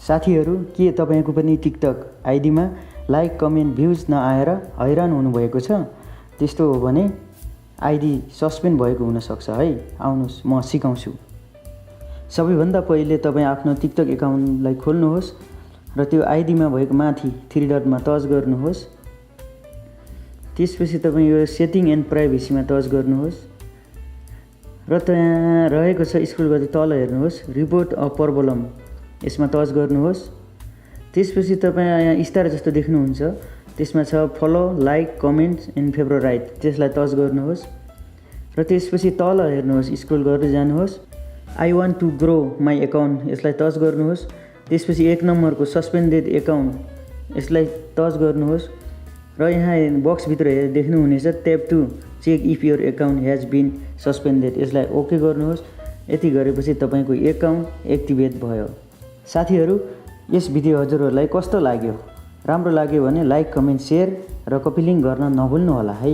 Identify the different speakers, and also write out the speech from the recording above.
Speaker 1: साथीहरू, के तपाईको पनि टिकटक आइडीमा लाइक कमेन्ट भ्युज नआएर हैरान हुनुभएको छ? त्यस्तो हो भने आइडी सस्पेन्ड भएको हुनसक्छ है। आउनुहोस् म सिकाउँछु। सबैभन्दा पहिले तपाईँ आफ्नो टिकटक एकाउन्टलाई खोल्नुहोस् र त्यो आइडीमा भएको माथि 3 डटमा टच गर्नुहोस्। त्यसपछि तपाईँ यो सेटिङ एन्ड प्राइभेसीमा टच गर्नुहोस् र त्यहाँ रहेको छ स्क्रोल गर्दै तल हेर्नुहोस् रिपोर्ट अ प्रब्लम, यसमा टच गर्नुहोस्। त्यसपछि तपाईँ यहाँ स्टार जस्तो देख्नुहुन्छ, त्यसमा छ follow like comment and favourite, त्यसलाई टच गर्नुहोस् र त्यसपछि तल हेर्नुहोस् स्क्रोल गर्दै जानुहोस् I want to grow my account, यसलाई टच गर्नुहोस्। त्यसपछि 1 नम्बरको सस्पेन्डेड एकाउन्ट, यसलाई टच गर्नुहोस् र यहाँ बक्सभित्र देख्नुहुनेछ tap to check if your account has been suspended, यसलाई ओके गर्नुहोस्। यति गरेपछि तपाईँको एकाउन्ट एक्टिभेट भयो। साथीहरू, यस भिडियो हजुरहरूलाई कस्तो लाग्यो? राम्रो लाग्यो भने लाइक कमेन्ट सेयर र कपी लिङ्क गर्न नभुल्नुहोला है।